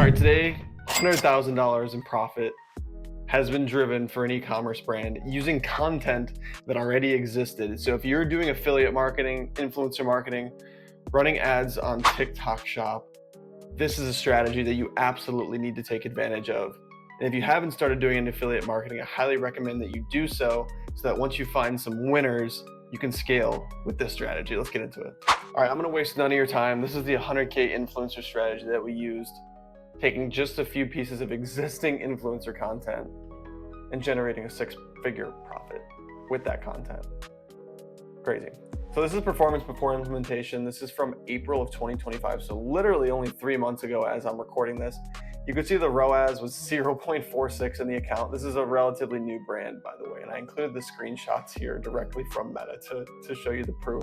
All right, today, $100,000 in profit has been driven for an e-commerce brand using content that already existed. So if you're doing affiliate marketing, influencer marketing, running ads on TikTok Shop, this is a strategy that you absolutely need to take advantage of. And if you haven't started doing an affiliate marketing, I highly recommend that you do so that once you find some winners, you can scale with this strategy. Let's get into it. All right, I'm gonna waste none of your time. This is the 100K influencer strategy that we used, taking just a few pieces of existing influencer content and generating a six-figure profit with that content. Crazy. So this is performance before implementation. This is from April of 2025. So literally only 3 months ago as I'm recording this. You can see the ROAS was 0.46 in the account. This is a relatively new brand, by the way, and I included the screenshots here directly from Meta to show you the proof.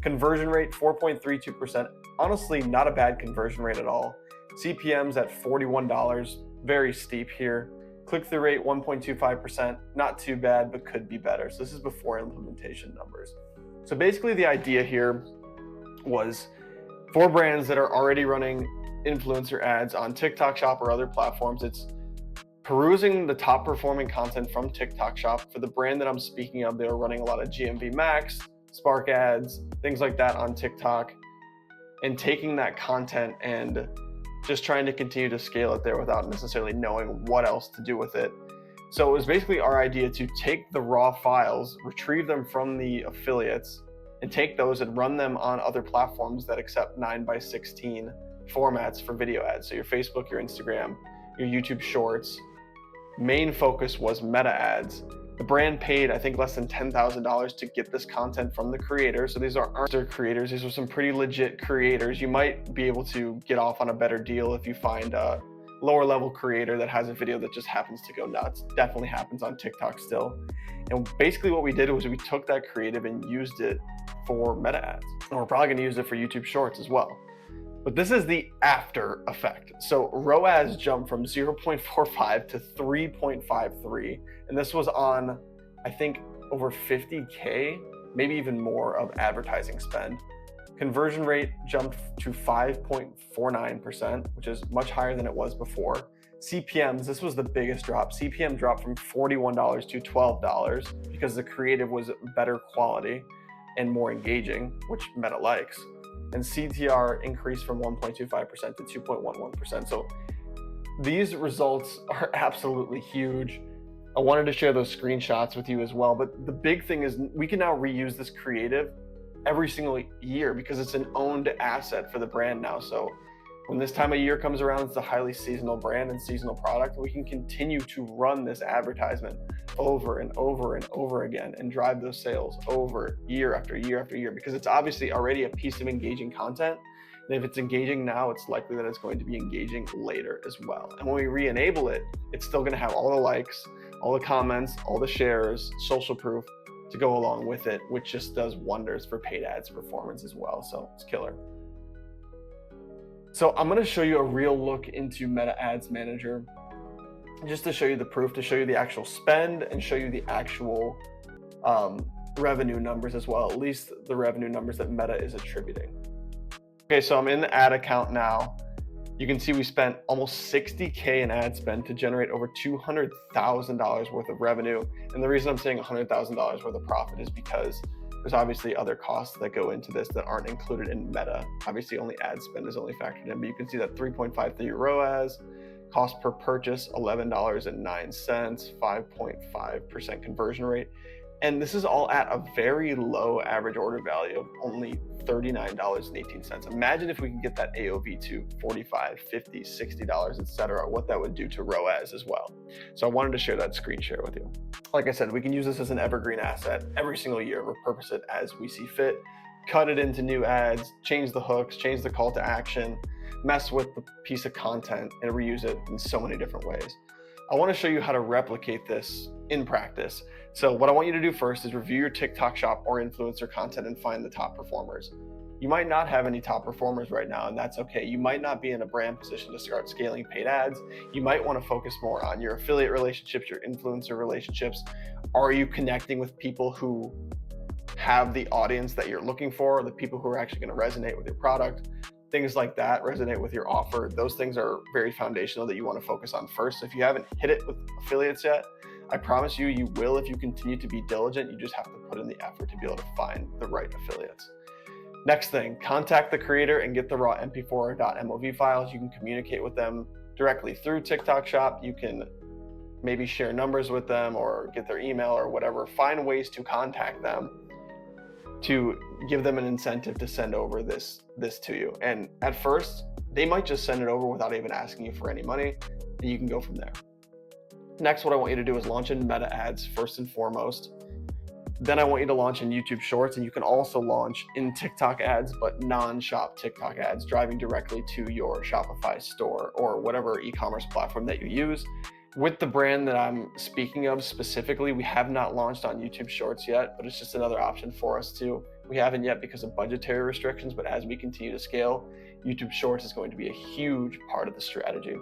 Conversion rate, 4.32%. Honestly, not a bad conversion rate at all. CPMs at $41, very steep here. Click-through rate, 1.25%, not too bad, but could be better. So this is before implementation numbers. So basically the idea here was for brands that are already running influencer ads on TikTok Shop or other platforms, it's perusing the top performing content from TikTok Shop. For the brand that I'm speaking of, they were running a lot of GMV Max, Spark ads, things like that on TikTok, and taking that content and just trying to continue to scale it there without necessarily knowing what else to do with it. So it was basically our idea to take the raw files, retrieve them from the affiliates, and take those and run them on other platforms that accept 9:16 formats for video ads. So your Facebook, your Instagram, your YouTube Shorts. Main focus was Meta ads. The brand paid, I think, less than $10,000 to get this content from the creators. So these aren't their creators. These are some pretty legit creators. You might be able to get off on a better deal if you find a lower level creator that has a video that just happens to go nuts. Definitely happens on TikTok still. And basically what we did was we took that creative and used it for Meta ads. And we're probably gonna use it for YouTube Shorts as well. But this is the after effect. So ROAS jumped from 0.45 to 3.53. And this was on, I think, over 50K, maybe even more of advertising spend. Conversion rate jumped to 5.49%, which is much higher than it was before. CPMs, this was the biggest drop. CPM dropped from $41 to $12 because the creative was better quality and more engaging, which Meta likes. And CTR increased from 1.25% to 2.11%. So these results are absolutely huge. I wanted to share those screenshots with you as well. But the big thing is we can now reuse this creative every single year because it's an owned asset for the brand now. So when this time of year comes around, it's a highly seasonal brand and seasonal product. We can continue to run this advertisement over and over and over again and drive those sales over year after year after year because it's obviously already a piece of engaging content. And if it's engaging now, it's likely that it's going to be engaging later as well. And when we re-enable it, it's still going to have all the likes, all the comments, all the shares, social proof to go along with it, which just does wonders for paid ads performance as well. So it's killer. So I'm going to show you a real look into Meta Ads Manager just to show you the proof, to show you the actual spend and show you the actual revenue numbers as well, at least the revenue numbers that Meta is attributing. Okay, so I'm in the ad account now. You can see we spent almost 60K in ad spend to generate over $200,000 worth of revenue. And the reason I'm saying $100,000 worth of profit is because there's obviously other costs that go into this that aren't included in Meta. Obviously only ad spend is only factored in, but you can see that 3.53 ROAS, cost per purchase, $11.09, 5.5% conversion rate. And this is all at a very low average order value of only $39.18. Imagine if we can get that AOV to $45, $50, $60, etc., what that would do to ROAS as well. So I wanted to share that screen share with you. Like I said, we can use this as an evergreen asset every single year, repurpose it as we see fit, cut it into new ads, change the hooks, change the call to action, mess with the piece of content and reuse it in so many different ways. I want to show you how to replicate this in practice. So what I want you to do first is review your TikTok Shop or influencer content and find the top performers. You might not have any top performers right now, and that's okay. You might not be in a brand position to start scaling paid ads. You might want to focus more on your affiliate relationships, your influencer relationships. Are you connecting with people who have the audience that you're looking for, the people who are actually going to resonate with your product? things like that resonate with your offer, those things are very foundational that you want to focus on first. If you haven't hit it with affiliates yet, I promise you, you will if you continue to be diligent. You just have to put in the effort to be able to find the right affiliates. Next thing, contact the creator and get the raw MP4 or .mov files. You can communicate with them directly through TikTok Shop. You can maybe share numbers with them or get their email or whatever. Find ways to contact them to give them an incentive to send over this to you. And at first, they might just send it over without even asking you for any money, and you can go from there. Next, what I want you to do is launch in Meta ads first and foremost. Then I want you to launch in YouTube Shorts, and you can also launch in TikTok ads, but non-shop TikTok ads, driving directly to your Shopify store or whatever e-commerce platform that you use. With the brand that I'm speaking of specifically, we have not launched on YouTube Shorts yet, but it's just another option for us too. We haven't yet because of budgetary restrictions, but as we continue to scale, YouTube Shorts is going to be a huge part of the strategy.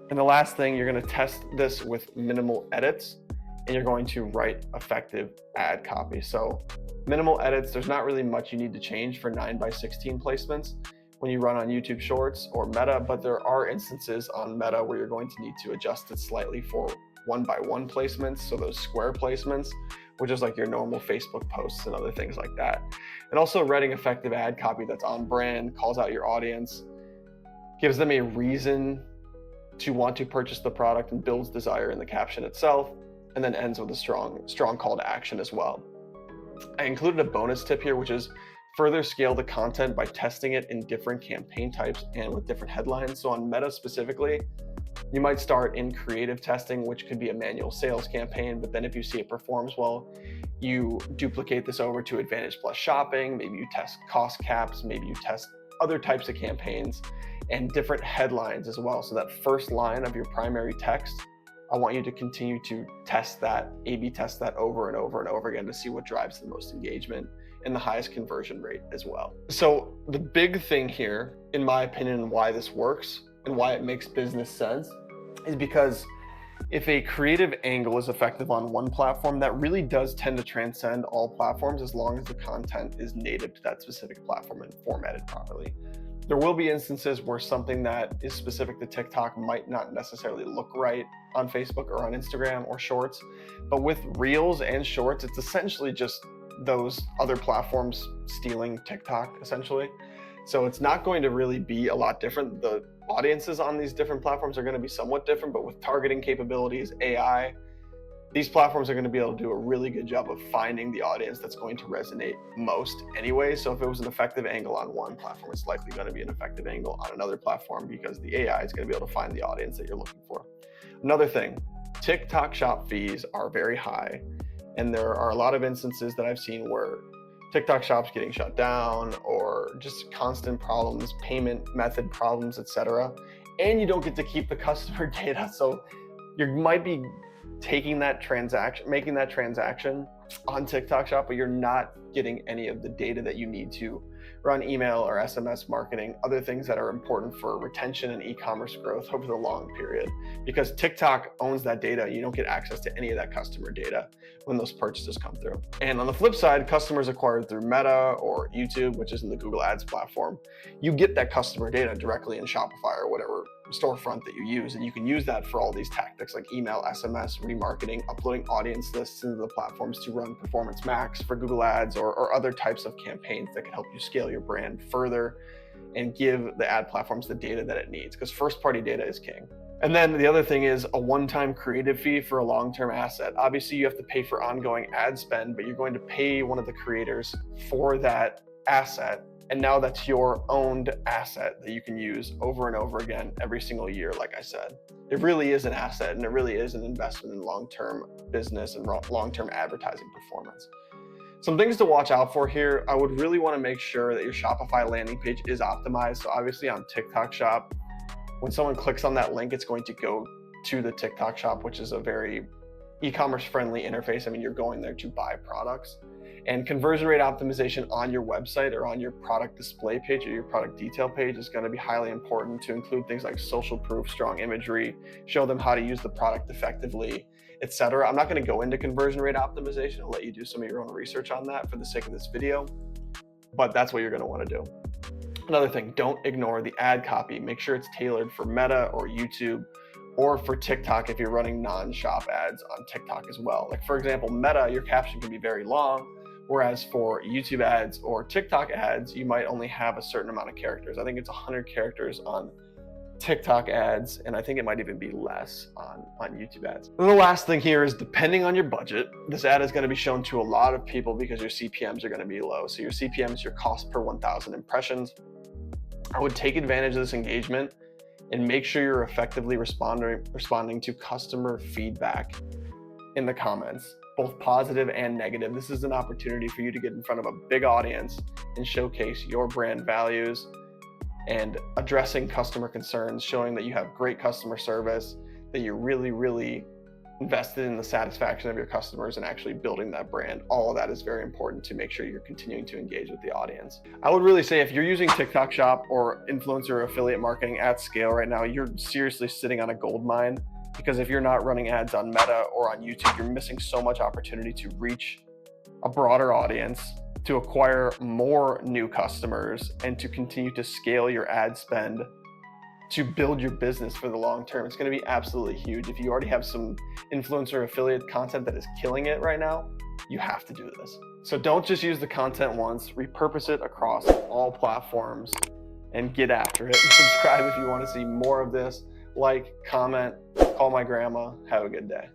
And the last thing, you're going to test this with minimal edits, and you're going to write effective ad copy. So minimal edits, there's not really much you need to change for 9x16 placements when you run on YouTube Shorts or Meta, but there are instances on Meta where you're going to need to adjust it slightly for 1x1 placements, so those square placements, which is like your normal Facebook posts and other things like that. And also writing effective ad copy that's on brand, calls out your audience, gives them a reason to want to purchase the product and builds desire in the caption itself, and then ends with a strong call to action as well. I included a bonus tip here, which is further scale the content by testing it in different campaign types and with different headlines. So on Meta specifically, you might start in creative testing, which could be a manual sales campaign, but then if you see it performs well, you duplicate this over to Advantage Plus shopping, maybe you test cost caps, maybe you test other types of campaigns and different headlines as well. So that first line of your primary text, I want you to continue to test that, A/B test that over and over and over again to see what drives the most engagement and the highest conversion rate as well. So the big thing here, in my opinion, why this works and why it makes business sense is because if a creative angle is effective on one platform, that really does tend to transcend all platforms as long as the content is native to that specific platform and formatted properly. There will be instances where something that is specific to TikTok might not necessarily look right on Facebook or on Instagram or Shorts, but with Reels and Shorts, it's essentially just those other platforms stealing TikTok, essentially. So it's not going to really be a lot different. The audiences on these different platforms are going to be somewhat different, but with targeting capabilities, AI, these platforms are going to be able to do a really good job of finding the audience that's going to resonate most anyway. So if it was an effective angle on one platform, it's likely going to be an effective angle on another platform because the AI is going to be able to find the audience that you're looking for. Another thing, TikTok Shop fees are very high, and there are a lot of instances that I've seen where TikTok Shop's getting shut down or just constant problems, payment method problems, etc. And you don't get to keep the customer data. So you might be making that transaction on TikTok Shop, but you're not getting any of the data that you need to run email or SMS marketing, other things that are important for retention and e-commerce growth over the long period. Because TikTok owns that data, you don't get access to any of that customer data when those purchases come through. And on the flip side, customers acquired through Meta or YouTube, which is in the Google Ads platform, you get that customer data directly in Shopify or whatever storefront that you use, and you can use that for all these tactics like email, SMS, remarketing, uploading audience lists into the platforms to run Performance Max for Google Ads or other types of campaigns that can help you scale your brand further and give the ad platforms the data that it needs, because first-party data is king. And then the other thing is a one-time creative fee for a long-term asset. Obviously, you have to pay for ongoing ad spend, but you're going to pay one of the creators for that asset. And now that's your owned asset that you can use over and over again every single year, like I said. It really is an asset, and it really is an investment in long-term business and long-term advertising performance. Some things to watch out for here. I would really want to make sure that your Shopify landing page is optimized. So obviously on TikTok Shop, when someone clicks on that link, it's going to go to the TikTok Shop, which is a very e-commerce friendly interface. I mean, you're going there to buy products. And conversion rate optimization on your website or on your product display page or your product detail page is going to be highly important, to include things like social proof, strong imagery, show them how to use the product effectively, etc. I'm not going to go into conversion rate optimization. I'll let you do some of your own research on that for the sake of this video, but that's what you're going to want to do. Another thing, don't ignore the ad copy. Make sure it's tailored for Meta or YouTube or for TikTok if you're running non-shop ads on TikTok as well. Like for example, Meta, your caption can be very long, whereas for YouTube ads or TikTok ads, you might only have a certain amount of characters. I think it's 100 characters on TikTok ads, and I think it might even be less on YouTube ads. And the last thing here is, depending on your budget, this ad is going to be shown to a lot of people because your CPMs are going to be low. So your CPM is your cost per 1,000 impressions. I would take advantage of this engagement and make sure you're effectively responding to customer feedback in the comments, both positive and negative. This is an opportunity for you to get in front of a big audience and showcase your brand values and addressing customer concerns, showing that you have great customer service, that you're really invested in the satisfaction of your customers and actually building that brand. All of that is very important to make sure you're continuing to engage with the audience. I would really say if you're using TikTok Shop or influencer or affiliate marketing at scale right now, you're seriously sitting on a gold mine, because if you're not running ads on Meta or on YouTube, you're missing so much opportunity to reach a broader audience, to acquire more new customers, and to continue to scale your ad spend to build your business for the long term. It's going to be absolutely huge. If you already have some influencer affiliate content that is killing it right now, you have to do this. So don't just use the content once, repurpose it across all platforms and get after it. And subscribe if you want to see more of this. Like, comment, call my grandma. Have a good day.